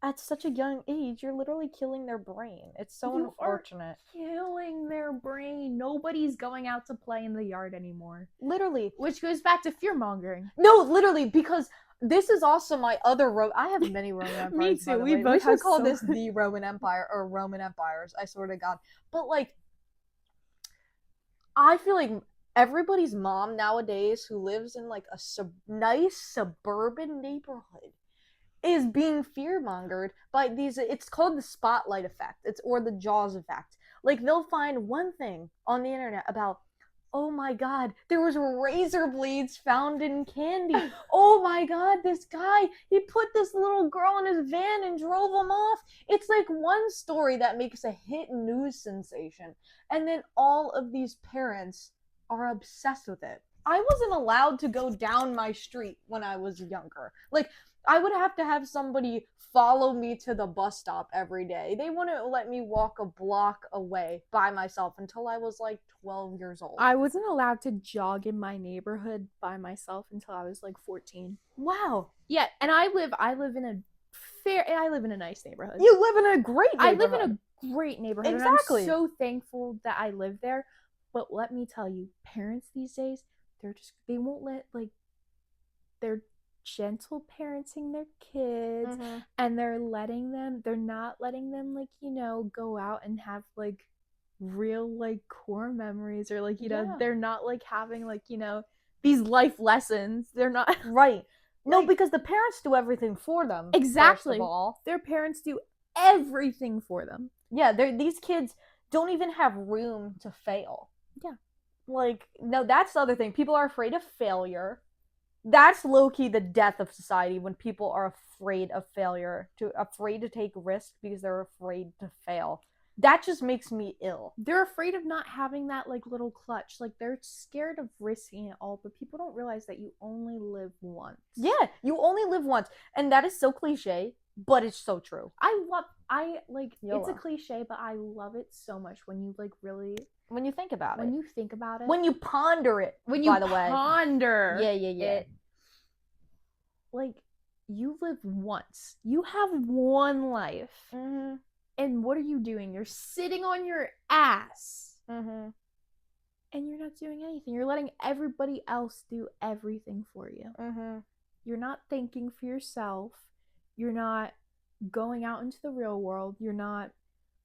at such a young age, you're literally killing their brain. It's so unfortunate. Killing their brain. Nobody's going out to play in the yard anymore. Literally. Which goes back to fear-mongering. No, literally, because this is also my other I have many Roman empires. Me too. We should call this the Roman Empire or Roman Empires. I swear to God. But like, I feel like everybody's mom nowadays who lives in like a nice suburban neighborhood is being fear-mongered by these. It's called the spotlight effect. Or the Jaws effect. Like they'll find one thing on the internet about, oh my God, there was razor blades found in candy. Oh my God, this guy, he put this little girl in his van and drove him off. It's like one story that makes a hit news sensation. And then all of these parents are obsessed with it. I wasn't allowed to go down my street when I was younger. Like, I would have to have somebody follow me to the bus stop every day. They wouldn't let me walk a block away by myself until I was like 12 years old. I wasn't allowed to jog in my neighborhood by myself until I was like 14. Wow. Yeah, and I live in a nice neighborhood. You live in a great neighborhood. I live in a great neighborhood. Exactly. And I'm so thankful that I live there. But let me tell you, parents these days, they won't let they're gentle parenting their kids, and they're not letting them like, go out and have like real like core memories, or like, they're not like having like, these life lessons. They're not Right. No, Like- because the parents do everything for them. exactly. First of all. Their parents do everything for them. Yeah, these kids don't even have room to fail. Yeah. Like, no, that's the other thing. People are afraid of failure. That's low-key the death of society, when people are afraid of failure, afraid to take risks because they're afraid to fail. That just makes me ill. They're afraid of not having that like little clutch. Like they're scared of risking it all, but people don't realize that you only live once. Yeah, you only live once. And that is so cliche, but it's so true. It's a YOLO. cliche, but I love it so much when you like really When you think about when it. you think about it. When you ponder it, when you by the way. ponder Yeah. it, like you live once. You have one life. Mm-hmm. And what are you doing? You're sitting on your ass. Mm-hmm. And you're not doing anything. You're letting everybody else do everything for you. Mm-hmm. You're not thinking for yourself. You're not going out into the real world. You're not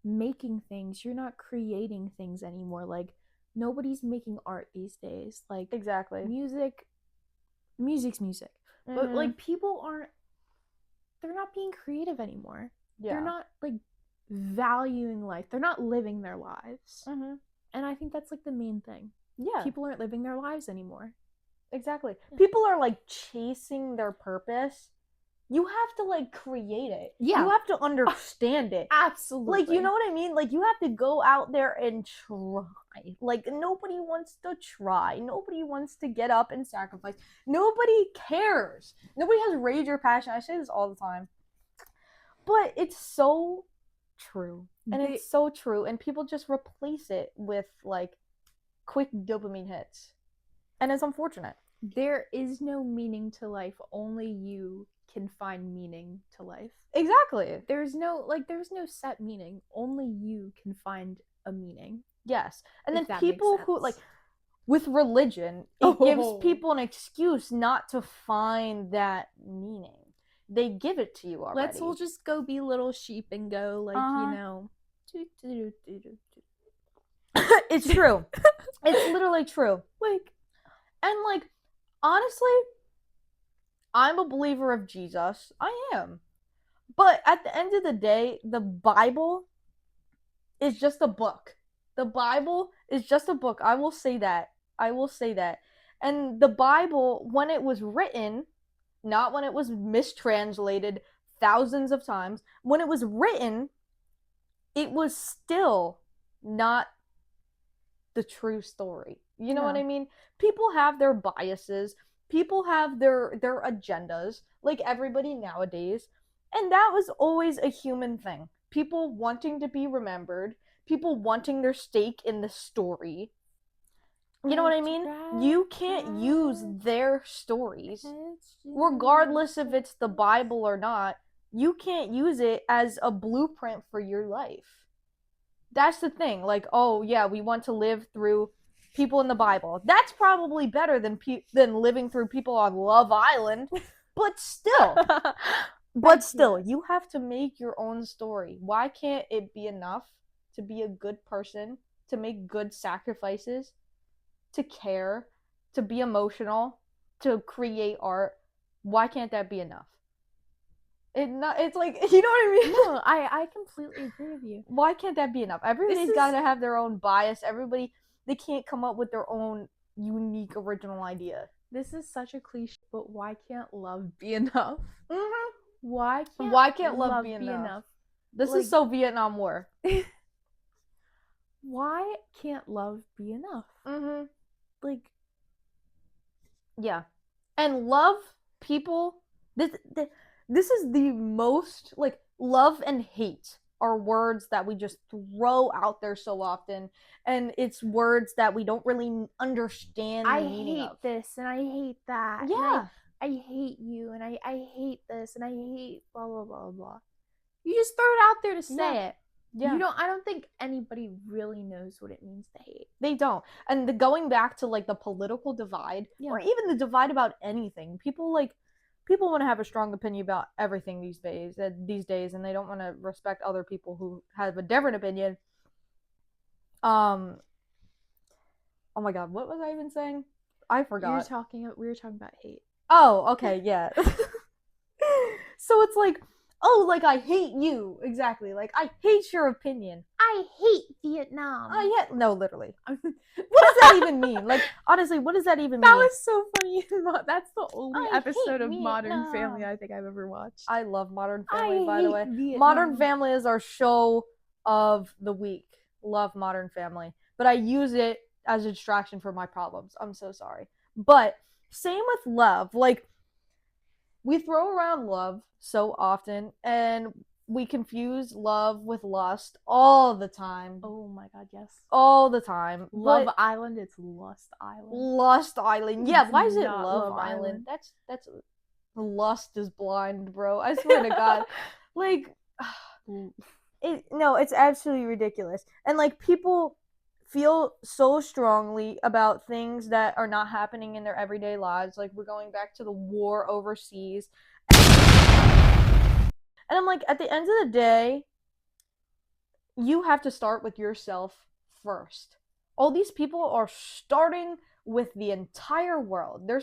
making things. You're not creating things anymore. Like nobody's making art these days. Like Exactly. music's music. Mm-hmm. But like people they're not being creative anymore. Yeah. They're not like valuing life. They're not living their lives. Mm-hmm. And I think that's like the main thing. Yeah. People aren't living their lives anymore. Exactly. Yeah. People are like chasing their purpose. You have to like create it. Yeah. You have to understand it. Absolutely. Like, you know what I mean? Like, you have to go out there and try. Like, nobody wants to try. Nobody wants to get up and sacrifice. Nobody cares. Nobody has rage or passion. I say this all the time. But it's so true. And it's so true. And people just replace it with, like, quick dopamine hits. And it's unfortunate. There is no meaning to life. Only you can find meaning to life. Exactly. There's no set meaning. Only you can find a meaning. Yes. And then If that people makes who, sense. like, with religion, it gives people an excuse not to find that meaning. They give it to you already. Let's all just go be little sheep and go, like, you know. It's true. It's literally true. Like, and like, honestly, I'm a believer of Jesus. I am. But at the end of the day, the Bible is just a book. The Bible is just a book. I will say that. And the Bible, when it was written, not when it was mistranslated thousands of times, when it was written, it was still not the true story. You know what I mean? People have their biases. People have their agendas, like everybody nowadays. And that was always a human thing. People wanting to be remembered. People wanting their stake in the story. You know what I mean? You can't use their stories, regardless if it's the Bible or not. You can't use it as a blueprint for your life. That's the thing. Like, oh yeah, we want to live through people in the Bible. That's probably better than living through people on Love Island. But still, you have to make your own story. Why can't it be enough to be a good person, to make good sacrifices, to care, to be emotional, to create art? Why can't that be enough? It's like, you know what I mean? No, I completely agree with you. Why can't that be enough? Everybody's got to have their own bias. They can't come up with their own unique original idea. This is such a cliche, but why can't love be enough? Mm-hmm. Why can't love be enough? This Like, is so Vietnam War. Why can't love be enough? Mm-hmm. Like, yeah. And love people, this is the most, like, love and hate are words that we just throw out there so often, and it's words that we don't really understand the meaning of. I hate this and I hate that. Yeah. I hate you and I hate this and I hate blah blah blah blah. You just throw it out there to say it. Yeah. I don't think anybody really knows what it means to hate. They don't. And going back to, like, the political divide, or even the divide about anything, people want to have a strong opinion about everything these days, and they don't want to respect other people who have a different opinion. Oh my god, what was I even saying? I forgot. We were talking about hate. Oh, okay, yeah. So it's like, oh, like I hate you. Exactly. Like I hate your opinion. I hate Vietnam. No, literally. What does that even mean? Like, honestly, what does that even mean? That was so funny. That's the only I episode hate of Modern Vietnam. Family I think I've ever watched. I love Modern Family, by the way. Vietnam. Modern Family is our show of the week. Love Modern Family. But I use it as a distraction for my problems. I'm so sorry. But same with love. Like, we throw around love so often, and we confuse love with lust all the time. Oh my god, yes. All the time. Love Island, it's Lust Island. Lust Island. Yeah, why is it Not Love Love Island? That's lust is blind, bro. I swear to God. Like it's absolutely ridiculous. And like people feel so strongly about things that are not happening in their everyday lives. Like we're going back to the war overseas. And I'm like, at the end of the day, you have to start with yourself first. All these people are starting with the entire world. They're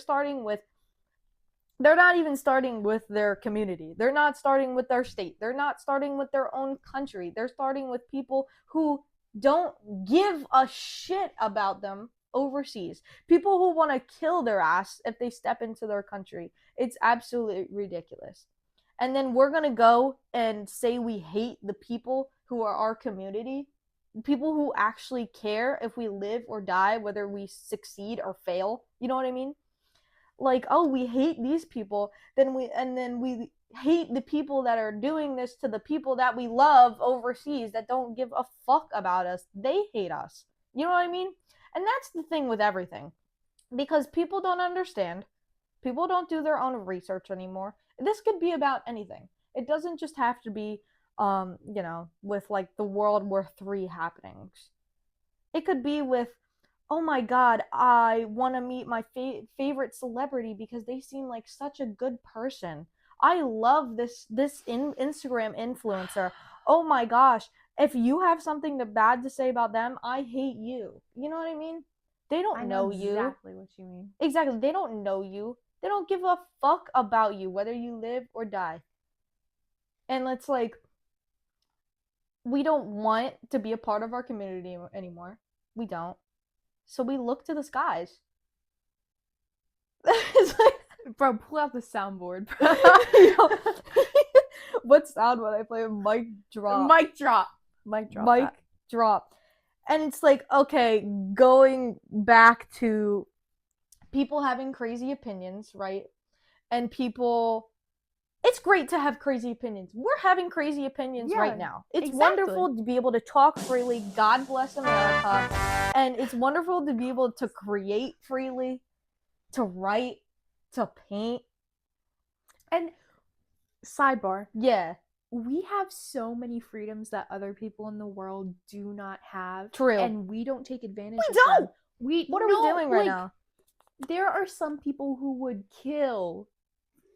not even starting with their community. They're not starting with their state. They're not starting with their own country. They're starting with people who don't give a shit about them overseas. People who want to kill their ass if they step into their country. It's absolutely ridiculous. And then we're going to go and say we hate the people who are our community, people who actually care if we live or die, whether we succeed or fail. You know what I mean? Like, oh, we hate these people, then we hate the people that are doing this to the people that we love overseas that don't give a fuck about us. They hate us. You know what I mean? And that's the thing with everything. Because people don't understand. People don't do their own research anymore. This could be about anything. It doesn't just have to be with like the World War III happenings. It could be with, oh my god, I want to meet my favorite celebrity because they seem like such a good person. I love this Instagram influencer. Oh my gosh, if you have something bad to say about them, I hate you. You know what I mean? They don't know you. Exactly what you mean. Exactly. They don't know you. They don't give a fuck about you, whether you live or die. And it's like, we don't want to be a part of our community anymore. We don't. So we look to the skies. It's like, bro, pull out the soundboard, bro. What sound would I play? Mic drop. Mic drop. Mic drop. Mic drop. And it's like, okay, going back to people having crazy opinions, right? And people, it's great to have crazy opinions. We're having crazy opinions right now. It's wonderful to be able to talk freely. God bless America. And it's wonderful to be able to create freely, to write, to paint. And sidebar. Yeah. We have so many freedoms that other people in the world do not have. True. And we don't take advantage of them. We don't. What are we doing right now? There are some people who would kill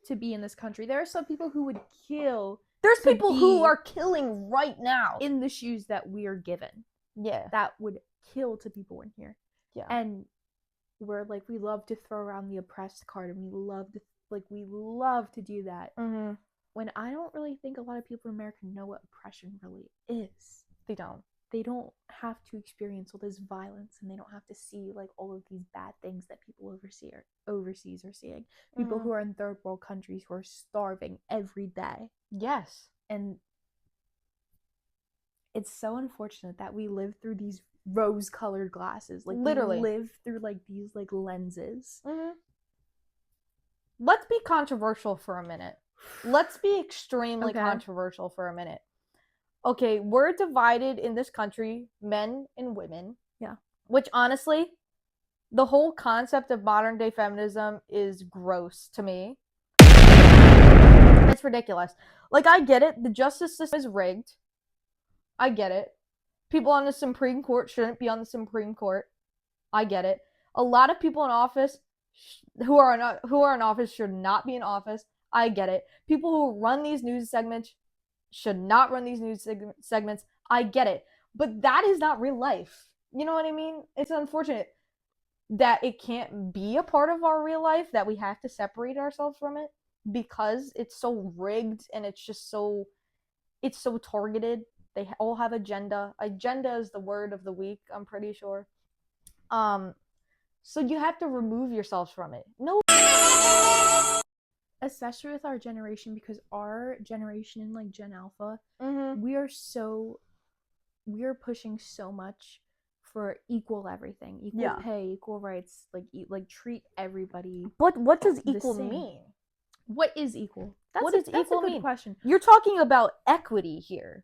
to be in this country. There are some people who would kill. There's people who are killing right now in the shoes that we are given. Yeah. That would kill to be born here. Yeah. And we're like, we love to throw around the oppressed card, and we love to do that. Mm-hmm. When I don't really think a lot of people in America know what oppression really is. They don't. They don't have to experience all this violence, and they don't have to see like all of these bad things that people overseas are seeing. People who are in third world countries who are starving every day. Yes. And it's so unfortunate that we live through these rose-colored glasses. Like, literally live through like these like lenses. Mm-hmm. Let's be controversial for a minute. Let's be extremely controversial for a minute. Okay, we're divided in this country, men and women. Yeah. Which honestly, the whole concept of modern day feminism is gross to me. It's ridiculous. Like, I get it. The justice system is rigged. I get it. People on the Supreme Court shouldn't be on the Supreme Court. I get it. A lot of people in office who are in office should not be in office. I get it. People who run these news segments should not run these news segments. I get it. But that is not real life. You know what I mean? It's unfortunate. that it can't be a part of our real life, that we have to separate ourselves from it because it's so rigged and it's so targeted. They all have agenda. Agenda is the word of the week, I'm pretty sure. Um so you have to remove yourselves from it. No, especially with our generation, because our generation, like Gen Alpha, mm-hmm. we are pushing so much for equal everything, equal pay, equal rights, like treat everybody. But what does equal mean? What is equal? That's a good question. You're talking about equity here.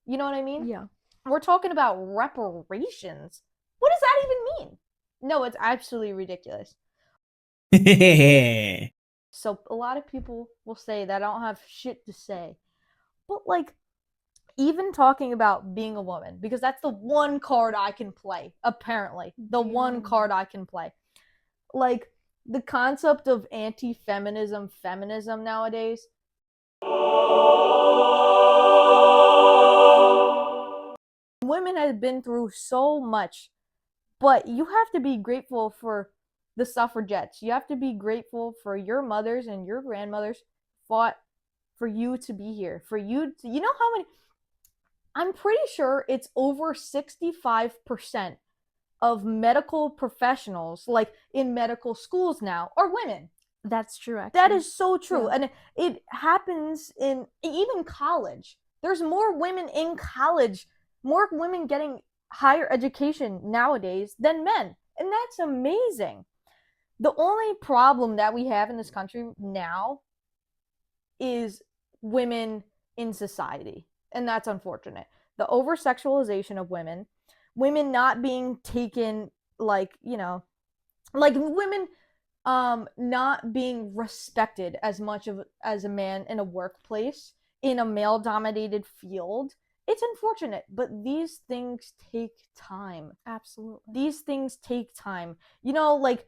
You know what I mean? Yeah. We're talking about reparations. What does that even mean? No, it's absolutely ridiculous. So a lot of people will say that I don't have shit to say. But like, even talking about being a woman, because that's the one card I can play, apparently. The one card I can play. Like, the concept of anti-feminism, feminism nowadays. Women have been through so much, but you have to be grateful for the suffragettes. You have to be grateful for your mothers and your grandmothers fought for you to be here. For you to, you know how many, I'm pretty sure it's over 65% of medical professionals, like in medical schools now, are women. That's true, actually. That is so true. Yeah. And it happens in even college. There's more women in college, more women getting higher education nowadays than men. And that's amazing. The only problem that we have in this country now is women in society. And that's unfortunate. The over sexualization of women, women not being taken, like, you know, like women not being respected as much as a man in a workplace, in a male dominated field. It's unfortunate, but these things take time. Absolutely. These things take time. You know, like,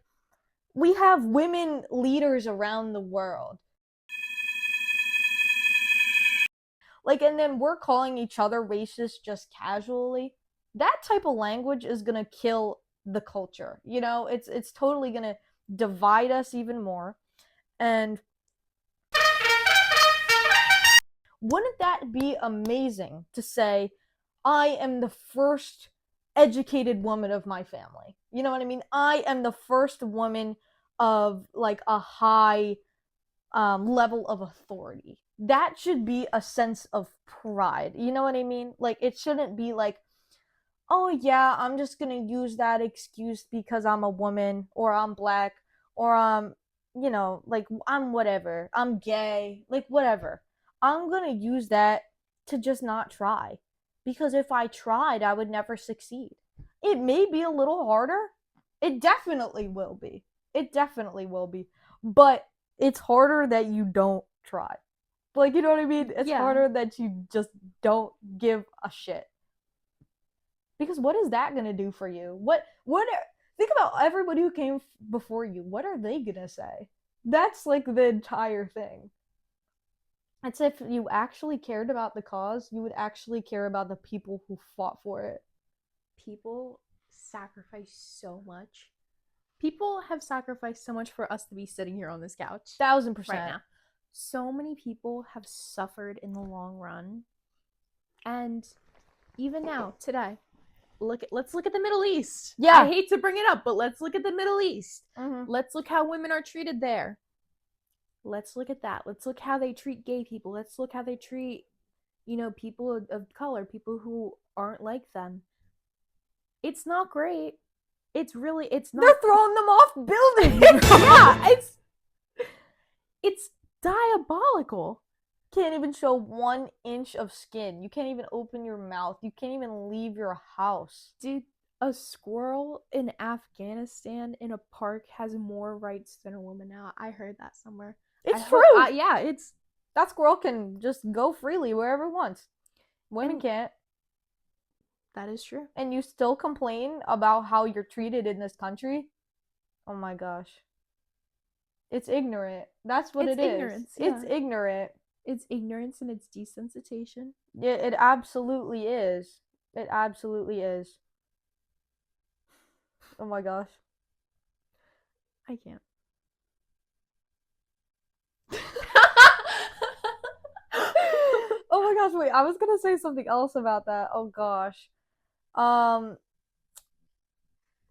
we have women leaders around the world. Like, and then we're calling each other racist just casually. That type of language is gonna kill the culture. You know, it's totally gonna divide us even more. And wouldn't that be amazing to say, I am the first educated woman of my family? You know what I mean? I am the first woman of like a high level of authority. That should be a sense of pride. You know what I mean? Like, it shouldn't be like, oh yeah, I'm just gonna use that excuse because I'm a woman or I'm black or you know, like, I'm whatever, I'm gay, like, whatever. I'm gonna use that to just not try, because if I tried, I would never succeed. It may be a little harder. It definitely will be. It definitely will be. But it's harder that you don't try. Like, you know what I mean? It's harder that you just don't give a shit. Because what is that gonna do for you? Think about everybody who came before you. What are they gonna say? That's like the entire thing. It's if you actually cared about the cause, you would actually care about the people who fought for it. People sacrifice so much. People have sacrificed so much for us to be sitting here on this couch. 1000%. Right now. So many people have suffered in the long run. And even now, today, let's look at the Middle East. Yeah. I hate to bring it up, but let's look at the Middle East. Mm-hmm. Let's look how women are treated there. Let's look at that. Let's look how they treat gay people. Let's look how they treat, people of color, people who aren't like them. It's not great. It's not. They're throwing them off buildings. Yeah, it's diabolical. Can't even show 1 inch of skin. You can't even open your mouth. You can't even leave your house. Dude, a squirrel in Afghanistan in a park has more rights than a woman now. I heard that somewhere. It's true. Yeah, that squirrel can just go freely wherever it wants. Women can't. That is true. And you still complain about how you're treated in this country? Oh my gosh. It's ignorant. That's what it is. Ignorance. Yeah. It's ignorant. It's ignorance and it's desensitization. Yeah, it absolutely is. It absolutely is. Oh my gosh. I can't. Oh my gosh, wait, I was gonna say something else about that. Oh gosh.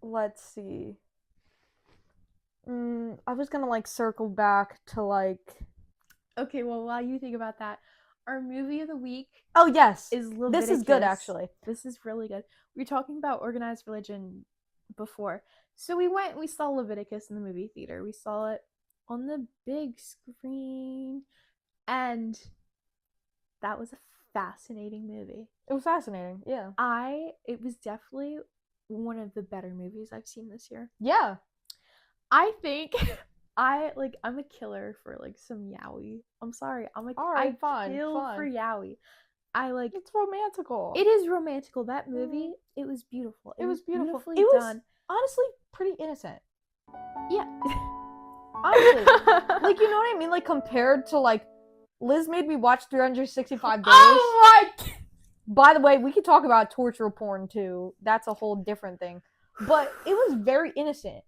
Let's see. I was gonna like circle back to like. Okay, well, while you think about that, our movie of the week Oh yes, is Leviticus. this is good actually. This is really good. We were talking about organized religion before, so we went and we saw Leviticus in the movie theater. We saw it on the big screen, and that was a fascinating movie. It was fascinating. Yeah. It was definitely one of the better movies I've seen this year. Yeah. I think I'm a killer for like some yaoi. I'm sorry. I'm like, Alright, I kill for yaoi. It's romantical. It is romantical. That movie, it was beautiful. It was beautiful. Beautifully It was done. honestly pretty innocent. Yeah. Honestly. Like, you know what I mean? Like, compared to like Liz made me watch 365 days. Oh my! By the way, we could talk about torture porn too. That's a whole different thing. But it was very innocent.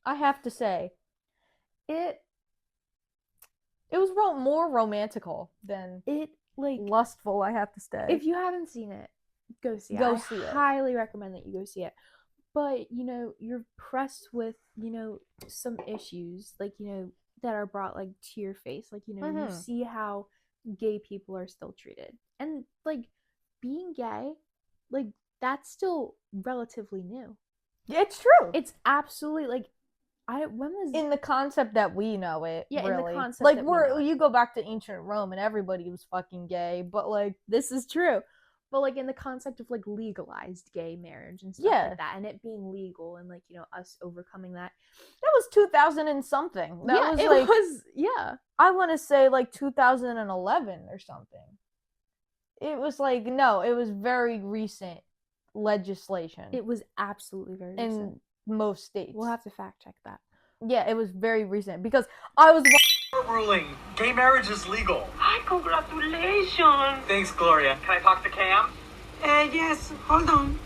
I have to say. It was more romantical than lustful, I have to say. If you haven't seen it, go see it. I highly recommend that you go see it. But, you're pressed with, some issues, like, that are brought, like, to your face. Like, you see how gay people are still treated. And, like, being gay, like, that's still relatively new. It's true. It's absolutely, like, when was... In the concept that we know it, yeah, really. In the concept like, that you go back to ancient Rome and everybody was fucking gay, but, like... This is true. But, like, in the concept of, like, legalized gay marriage and stuff like that, and it being legal and, like, us overcoming that. That was 2000 and something. That was, I want to say, like, 2011 or something. It was, like, no, it was very recent legislation. It was absolutely very recent. In most states. We'll have to fact check that. Yeah, it was very recent, because I was... ruling. Gay marriage is legal. Hi, congratulations. Thanks, Gloria. Can I talk to Cam? Yes, hold on.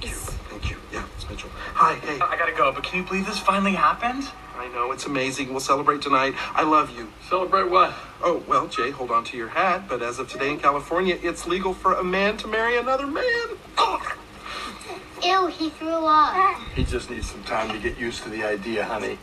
Thank you. Yeah, it's Mitchell. Hi, hey. I gotta go, but can you believe this finally happened? I know, it's amazing. We'll celebrate tonight. I love you. Celebrate what? Oh, well, Jay, hold on to your hat, but as of today in California, it's legal for a man to marry another man. Ew, he threw up. He just needs some time to get used to the idea, honey.